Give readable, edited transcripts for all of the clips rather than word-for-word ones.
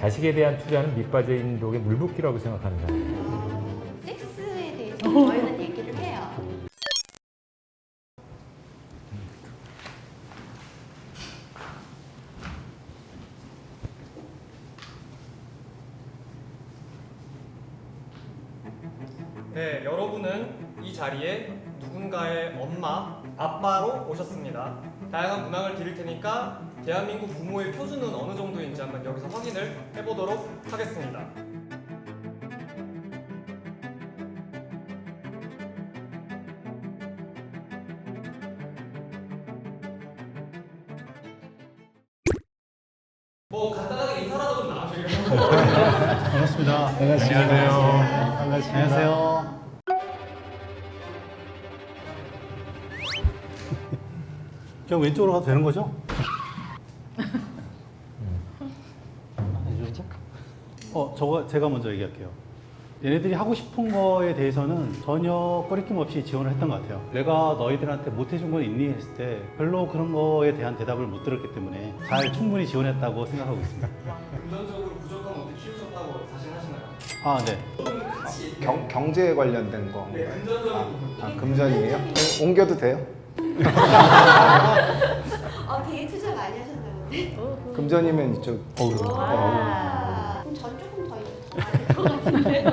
자식에 대한 투자는 밑빠진 독의 물붓기라고 생각하는 사람이에요. 섹스에 대해서 저희는 얘기를 해요. 네, 여러분은 이 자리에 누군가의 엄마, 아빠로 오셨습니다. 다양한 문항을 드릴 테니까 대한민국 부모의 표준은 어느 정도인지 한번 여기서 확인을 해보도록 하겠습니다. 뭐 간단하게 인사라도 좀 나눠주세요. 반갑습니다. 안녕하세요. 안녕하세요. 그냥 왼쪽으로 가도 되는 거죠? 제가 먼저 얘기할게요. 얘네들이 하고 싶은 거에 대해서는 전혀 꺼리낌 없이 지원을 했던 것 같아요. 내가 너희들한테 못 해준 건 있니? 했을 때 별로 그런 거에 대한 대답을 못 들었기 때문에 잘 충분히 지원했다고 생각하고 있습니다. 금전적으로 부족함 어떻게 키우셨다고 자신하시나요? 아, 네. 경제에 관련된 거. 네, 금전적인 부분. 금전이에요? 옮겨도 돼요? 되게 투자 많이 하셨나 보네. 금전이면 이쪽 와. 그럼 전 조금 더 많을 것 같은데.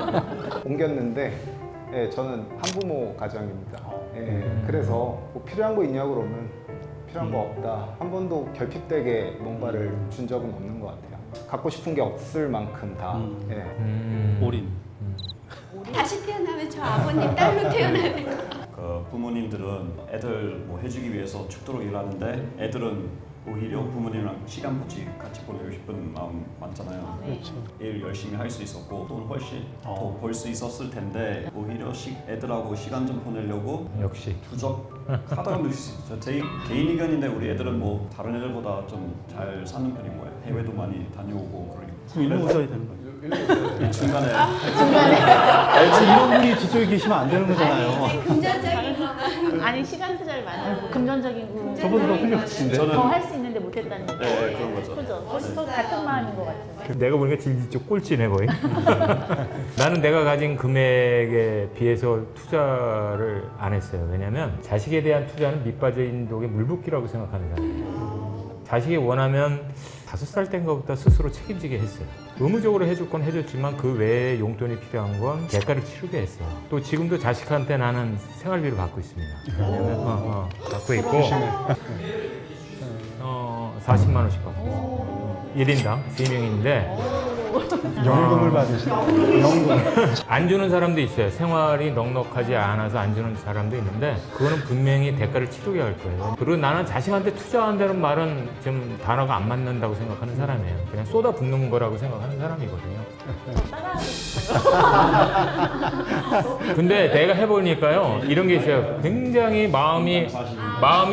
옮겼는데, 예, 저는 한부모 가정입니다. 예, 그래서 뭐 필요한 거 있냐고 그러면 필요한 거 없다. 한 번도 결핍되게 뭔가를 준 적은 없는 것 같아요. 갖고 싶은 게 없을 만큼 다. 예. 올인. 다시 태어나면 저 아버님 딸로 태어나야 될 것 같아요. 그 부모님들은 애들 뭐 해주기 위해서 죽도록 일하는데 애들은 오히려 부모님이랑 시간 같이 보내고 싶은 마음 많잖아요. 그렇죠. 일 열심히 할 수 있었고 돈 훨씬 더 어. 벌 수 있었을 텐데 오히려 애들하고 시간 좀 보내려고 역시. 부족하다고 느낄 수 있죠. 제 개인 의견인데 우리 애들은 뭐 다른 애들보다 좀 잘 사는 편인 거예요. 해외도 많이 다녀오고 그러니까. 지금 일로 오셔야 되는 거예요. 이 중간에 이런 분이 뒤쪽에 계시면 안 되는 거잖아요. 금전적인 거만. 아니 시간 투자를 많이 하고 금전적인 부분 저보다 더 훌륭하신데. 더 할 수 있는데 못했다는 얘기. 네, 그런 거죠. 그죠? 같은 마음인 것 같아요. 내가 보니까 질질 좀 꼴찌네 거의. 나는 내가 가진 금액에 비해서 투자를 안 했어요. 왜냐면 자식에 대한 투자는 밑빠진 독의 물붓기라고 생각하는 사람이에요. 자식이 원하면 5살 땐 것부터 스스로 책임지게 했어요. 의무적으로 해줄 건 해줬지만 그 외에 용돈이 필요한 건 대가를 치르게 했어요. 또 지금도 자식한테 나는 생활비를 받고 있습니다. 왜냐면 받고 있고 40만 원씩 받고 있어요. 1인당 3명인데 연금을 받으시는 연금. 안 주는 사람도 있어요. 생활이 넉넉하지 않아서 안 주는 사람도 있는데 그거는 분명히 대가를 치르게 할 거예요. 그리고 나는 자식한테 투자한다는 말은 좀 단어가 안 맞는다고 생각하는 사람이에요. 그냥 쏟아붓는 거라고 생각하는 사람이거든요. 따라하고 싶어요. 근데 내가 해보니까요 이런 게 있어요. 굉장히 마음이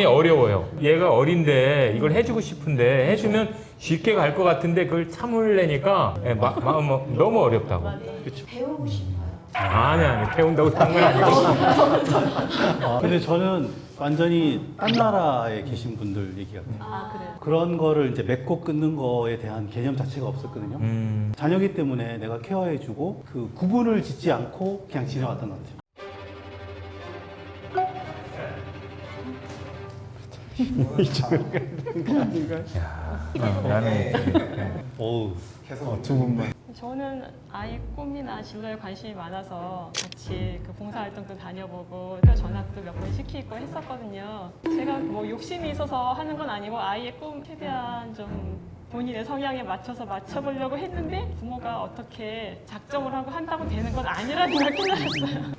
어려워요. 얘가 어린데 이걸 해주고 싶은데 해주면 쉽게 갈 것 같은데 그걸 참으려니까 마음 너무 어렵다고. 배우고 싶어요. 아니 배운다고 산 건 아니고. 근데 저는 완전히 딴 나라에 계신 분들 얘기 같아요. 아 그래요. 그런 거를 이제 맺고 끊는 거에 대한 개념 자체가 없었거든요. 자녀기 때문에 내가 케어해주고 그 구분을 짓지 않고 그냥 지내왔던 것 같아요. 나는 어우, 두 분만. 저는 아이 꿈이나 진로에 관심이 많아서 같이 그 봉사활동도 다녀보고 전학도 몇 번 시키고 했었거든요. 제가 뭐 욕심이 있어서 하는 건 아니고 아이의 꿈 최대한 좀 본인의 성향에 맞춰보려고 했는데 부모가 어떻게 작정을 하고 한다고 되는 건 아니라는 걸 깨달았어요.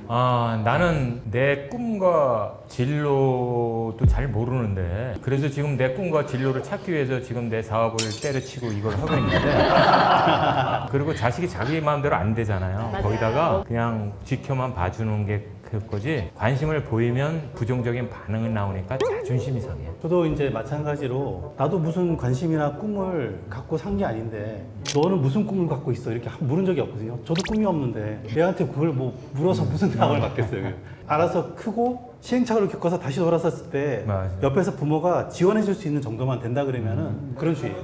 나는 내 꿈과 진로도 잘 모르는데 그래서 지금 내 꿈과 진로를 찾기 위해서 지금 내 사업을 때려치고 이걸 하고 있는데 그리고 자식이 자기 마음대로 안 되잖아요. 맞아요. 거기다가 그냥 지켜만 봐주는 게 그거지 관심을 보이면 부정적인 반응이 나오니까 자존심이 상해. 저도 이제 마찬가지로 나도 무슨 관심이나 꿈을 갖고 산 게 아닌데 너는 무슨 꿈을 갖고 있어? 이렇게 물은 적이 없거든요. 저도 꿈이 없는데 얘한테 그걸 뭐 물어서 무슨 답을 받겠어요. 알아서 크고 시행착오를 겪어서 다시 돌아섰을 때 맞아요. 옆에서 부모가 지원해 줄 수 있는 정도만 된다 그러면은 그런 주의예요.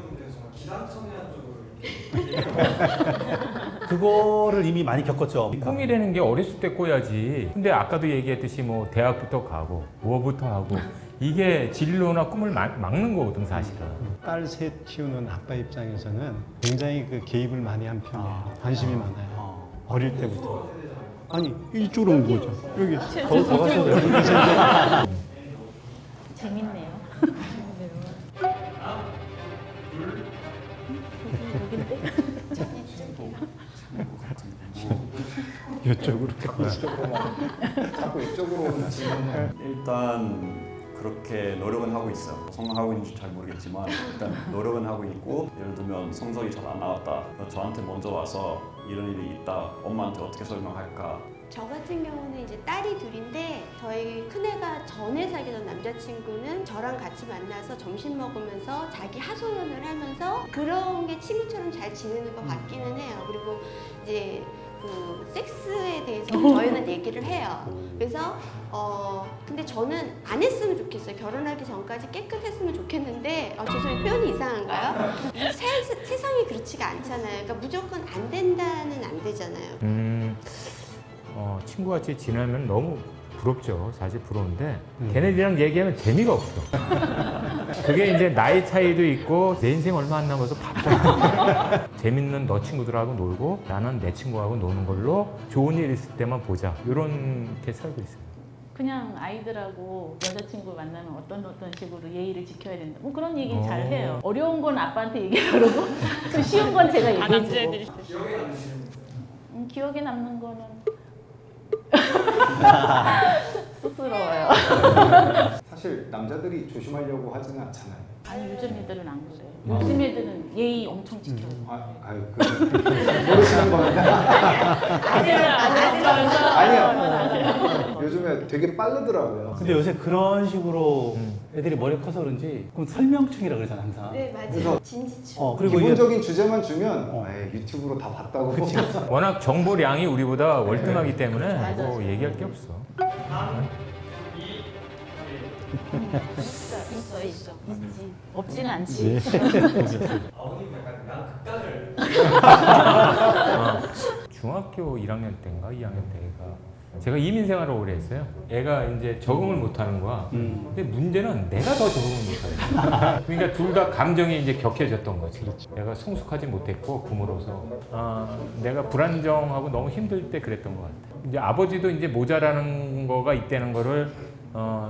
기상청이나 쪽으로 이렇게 그거를 이미 많이 겪었죠. 꿈이라는 게 어렸을 때 꿔야지. 근데 아까도 얘기했듯이 뭐 대학부터 가고 뭐부터 하고 이게 진로나 꿈을 막는 거거든 사실은. 딸 셋 키우는 아빠 입장에서는 굉장히 그 개입을 많이 한 편이에요. 관심이 많아요. 어릴 때부터. 아니 이쪽으로 온 거죠. 여기 더 가셔도 돼요. 재밌네요. 이쪽으로. 자꾸 이쪽으로 오는 질문을 일단 그렇게 노력은 하고 있어요. 성공하고 있는지 잘 모르겠지만 일단 노력은 하고 있고 예를 들면 성적이 잘 안 나왔다. 저한테 먼저 와서 이런 일이 있다. 엄마한테 어떻게 설명할까? 저 같은 경우는 이제 딸이 둘인데 저희 큰애가 전에 사귀던 남자친구는 저랑 같이 만나서 점심 먹으면서 자기 하소연을 하면서 그런 게 친구처럼 잘 지내는 것 같기는 해요. 그리고 이제 그 섹스에 대해서 저희는 얘기를 해요. 그래서 근데 저는 안 했으면 좋겠어요. 결혼하기 전까지 깨끗했으면 좋겠는데 죄송해요. 표현이 이상한가요? 세상이 그렇지가 않잖아요. 그러니까 무조건 안 된다는 안 되잖아요. 친구같이 지내면 너무 부럽죠. 사실 부러운데 걔네들이랑 얘기하면 재미가 없어. 그게 이제 나이 차이도 있고 내 인생 얼마 안 남아서 바빠. 재밌는 너 친구들하고 놀고 나는 내 친구하고 노는 걸로 좋은 일 있을 때만 보자. 이렇게 살고 있어요. 그냥 아이들하고 여자친구 만나면 어떤 식으로 예의를 지켜야 된다. 뭐 그런 얘기 잘 해요. 어려운 건 아빠한테 얘기하고 그 쉬운 건 제가 얘기해주고. 기억에 남는 거는 쑥스러워요. 사실 남자들이 조심하려고 하지는 않잖아요. 아니 요즘 애들은 안 그래요. 요즘 애들은 예의 엄청 지켜요. 모르시는 겁니다. 아니요. 요즘에 되게 빠르더라고요. 근데 요새 그런 식으로 애들이 머리 커서 그런지 그럼 설명충이라 그러잖아 항상. 네, 맞아요. 그래서 진지충. 그리고 기본적인 주제만 주면 유튜브로 다 봤다고. 워낙 정보량이 우리보다 월등하기 때문에 맞아. 뭐 얘기할 게 없어. 있어. 없지는 않지. 아버님 약간 극단을 중학교 1학년 때인가 2학년 때가 제가 이민 생활을 오래 했어요. 애가 이제 적응을 못 하는 거야. 근데 문제는 내가 더 적응을 못 하는 거야. 그러니까 둘 다 감정이 이제 격해졌던 거지. 내가 성숙하지 못했고 부모로서 내가 불안정하고 너무 힘들 때 그랬던 것 같아요. 이제 아버지도 이제 모자라는 거가 있다는 거를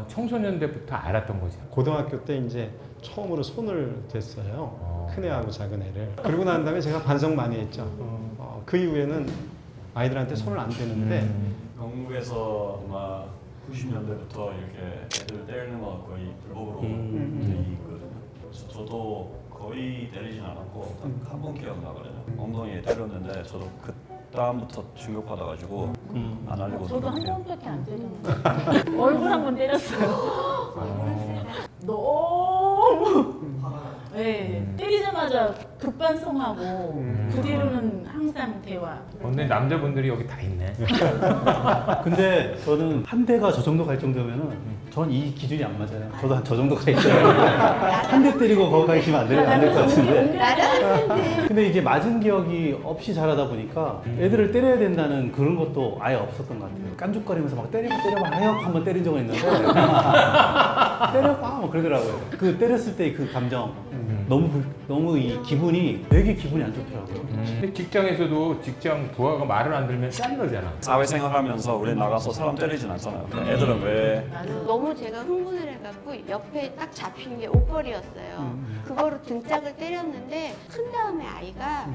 청소년 때부터 알았던 거죠. 고등학교 때 이제 처음으로 손을 댔어요. 큰 애하고 작은 애를. 그러고 난 다음에 제가 반성 많이 했죠. 그 이후에는 아이들한테 손을 안 대는데 영국에서 아마 90년대부터 이렇게 애들 때리는 거 거의 불법으로 돼 있거든요. 그래서 저도 거의 때리진 않았고 한 번 기억나거든요. 엉덩이에 때렸는데 저도 그 다음부터 충격받아가지고 안 하려고 저도 한 노력해요. 번밖에 안 때렸는데 얼굴 한 번 때렸어요. 너무 때리자마자 급반성하고 그 뒤로는 항상 대화. 근데 남자분들이 여기 다 있네. 근데 저는 한 대가 저 정도 갈 정도면은 전 이 기준이 안 맞아요. 저도 한 저 정도 가 있어요. 한 대 때리고 거기 가 있으면 안 될 것 같은데. 나라는 근데 이제 맞은 기억이 없이 자라다 보니까 애들을 때려야 된다는 그런 것도 아예 없었던 것 같아요. 깐죽거리면서 막 때려봐 하역 한번 때린 적은 있는데 때려봐 뭐 그러더라고요. 그 때렸을 때 그 감정 너무 이 기분이 되게 기분이 안 좋더라고요. 근데 직장에서도 직장 부하가 말을 안 들으면 짠거잖아. 사회생활하면서 우리 나가서 사람 때리진 않잖아요. 애들은 왜 너무 제가 흥분을 해갖고 옆에 딱 잡힌 게 옷걸이였어요. 그거로 등짝을 때렸는데 큰 다음에 아이가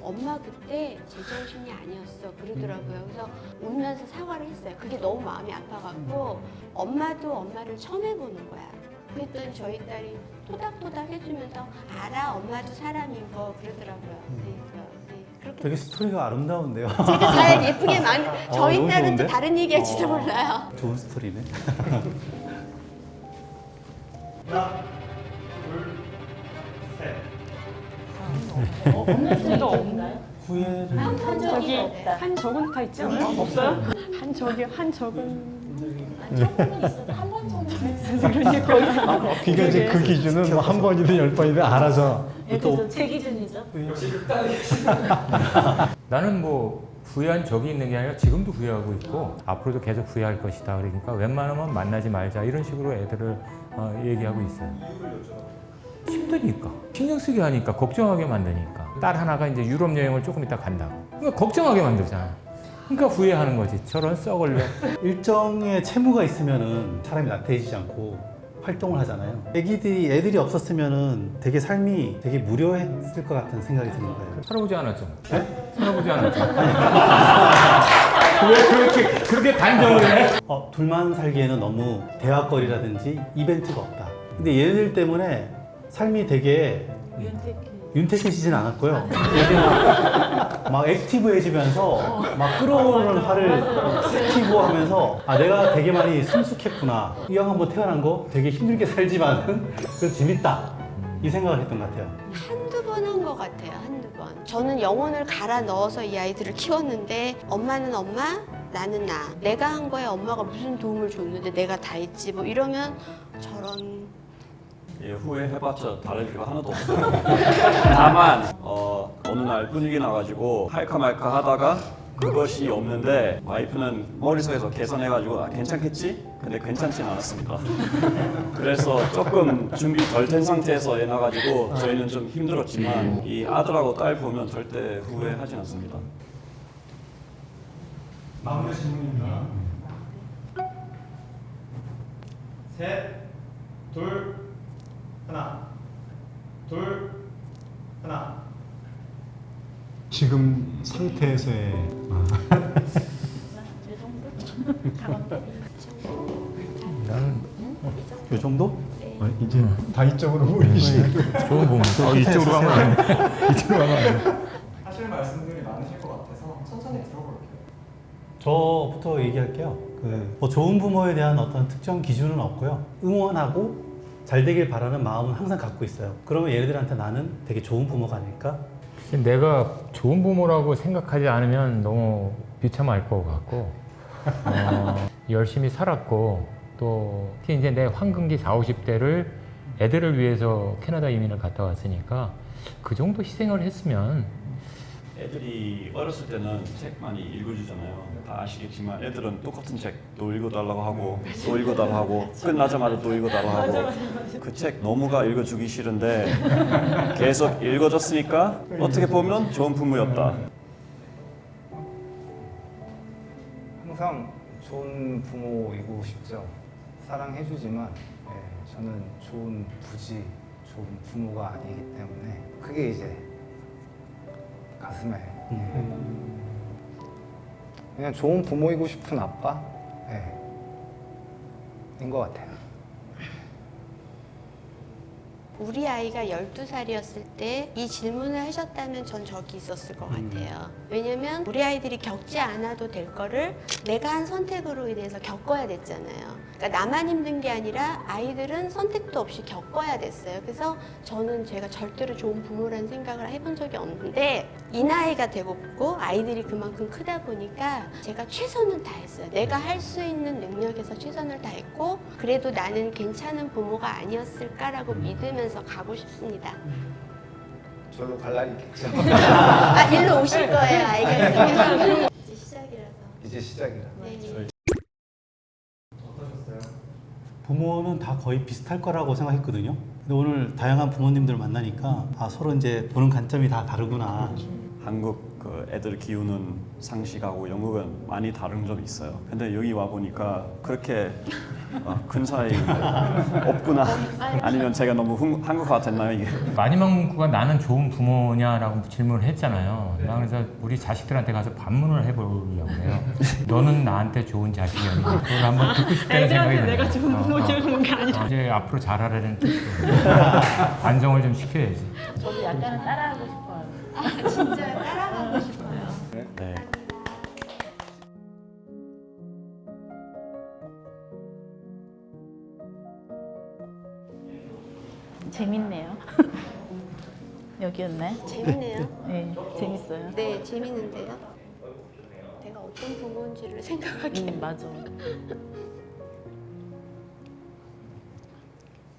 엄마 그때 제정신이 아니었어 그러더라고요. 그래서 울면서 사과를 했어요. 그게 너무 마음이 아파갖고 엄마도 엄마를 처음 해보는 거야. 그랬더니 저희 딸이 토닥토닥 해주면서 알아 엄마도 사람인 거 그러더라고요. 그렇게 되게 스토리가 아름다운데요. 제가 잘 예쁘게 저희 너무 딸은 좋은데? 또 다른 얘기할지도 몰라요. 좋은 스토리네. 하나, 둘, 셋. 없는 소리인가요? 후회 좀. 한 적이 저기 없다. 한 적은 다 있지 않아요? 없어요? 한 적은 조금은 있어도 한번 정도. 그러니까 이제 그 기준은 뭐 한 번이든 10번이든 알아서 그래서 제 기준이죠. 나는 뭐 후회한 적이 있는 게 아니라 지금도 후회하고 있고 앞으로도 계속 후회할 것이다. 그러니까 웬만하면 만나지 말자 이런 식으로 애들을 얘기하고 있어요. 힘드니까 신경 쓰게 하니까 걱정하게 만드니까 딸 하나가 이제 유럽 여행을 조금 이따 간다고 그러니까 걱정하게 만들잖아. 그러니까 후회하는 거지. 저런 썩을래. 일정의 채무가 있으면은 사람이 나태해지지 않고 활동을 하잖아요. 애들이 없었으면은 되게 삶이 되게 무료했을 것 같은 생각이 드는 거예요. 살아보지 않았죠. 네? 살아보지 않았죠. 왜 그렇게 단정을 해? 둘만 살기에는 너무 대화거리라든지 이벤트가 없다. 근데 얘네들 때문에 삶이 되게 윤택해지진 않았고요. 되게 막 액티브해지면서 막 끌어오르는 화를 액티브하면서 내가 되게 많이 성숙했구나. 이왕 한번 태어난 거 되게 힘들게 살지만은 그래도 재밌다. 이 생각을 했던 것 같아요. 한두 번 한 것 같아요. 한두 번. 저는 영혼을 갈아 넣어서 이 아이들을 키웠는데 엄마는 엄마, 나는 나. 내가 한 거에 엄마가 무슨 도움을 줬는데 내가 다 했지. 뭐 이러면 저런 예, 후회해봤자 다를 필요가 하나도 없어요. 다만 어느 날 분위기 나가지고 할까 말까 하다가 그것이 없는데 와이프는 머릿속에서 계산해가지고 괜찮겠지? 근데 괜찮진 않았습니다. 그래서 조금 준비 덜 된 상태에서 애 나가지고 저희는 좀 힘들었지만 이 아들하고 딸 보면 절대 후회하진 않습니다. 마무리 질문입니다. 셋, 둘, 하나, 둘, 하나. 지금 상태에서의 나는 이 정도? 이제 다이적으로 보이시는 좋은 부분. 이쪽으로 가면 안 돼. 이쪽으로 가면 안 돼. 하실 말씀들이 많으실 것 같아서 천천히 들어볼게요. 저부터 얘기할게요. 뭐 좋은 부모에 대한 어떤 특정 기준은 없고요. 응원하고 잘 되길 바라는 마음은 항상 갖고 있어요. 그러면 얘네들한테 나는 되게 좋은 부모가 아닐까? 내가 좋은 부모라고 생각하지 않으면 너무 비참할 것 같고 열심히 살았고 또 특히 이제 내 황금기 40, 50대를 애들을 위해서 캐나다 이민을 갔다 왔으니까 그 정도 희생을 했으면 애들이 어렸을 때는 책 많이 읽어주잖아요. 다 아시겠지만 애들은 똑같은 책 또 읽어달라고 하고 또 읽어달라고 하고 끝나자마자 또 읽어달라고 하고 그 책 너무가 읽어주기 싫은데 계속 읽어줬으니까 어떻게 보면 좋은 부모였다. 항상 좋은 부모이고 싶죠. 사랑해주지만 저는 좋은 부모가 아니기 때문에 그게 이제 가슴에 그냥 좋은 부모이고 싶은 아빠 인 것 같아요. 우리 아이가 12살이었을 때 이 질문을 하셨다면 전 저기 있었을 것 같아요. 왜냐면 우리 아이들이 겪지 않아도 될 거를 내가 한 선택으로 인해서 겪어야 됐잖아요. 그러니까 나만 힘든 게 아니라 아이들은 선택도 없이 겪어야 됐어요. 그래서 저는 제가 절대로 좋은 부모라는 생각을 해본 적이 없는데 이 나이가 되고 아이들이 그만큼 크다 보니까 제가 최선을 다했어요. 내가 할 수 있는 능력에서 최선을 다했고 그래도 나는 괜찮은 부모가 아니었을까라고 믿으면서 가고 싶습니다. 절로 갈 날이 있겠죠. 일로 오실 거예요, 아이가 있으면. 이제 시작이라서. 이제 시작이라. 네. 어떠셨어요? 부모는 다 거의 비슷할 거라고 생각했거든요. 근데 오늘 다양한 부모님들 만나니까 서로 이제 보는 관점이 다 다르구나. 한국 그 애들 키우는 상식하고 영국은 많이 다른 점이 있어요. 근데 여기 와 보니까 그렇게 큰 차이 없구나. 아니면 제가 너무 한국화 됐나요 이게? 마지막 문구가 나는 좋은 부모냐라고 질문을 했잖아요. 나 그래서 우리 자식들한테 가서 반문을 해보려고 해요. 너는 나한테 좋은 자식이었니? 그걸 한번 듣고 싶다는 생각이 애들한테 들어요. 내가 좋은 부모 키우는 게 아니라 이제 앞으로 잘하라는 뜻. 반성을 좀 시켜야지. 저도 약간은 따라하고 싶어요. 진짜 따라가고 싶어요. 네. 재밌네요. 여기였나요? 재밌네요. 네, 재밌어요. 네, 재밌는데요. 내가 어떤 부모인지를 생각하기. 맞아.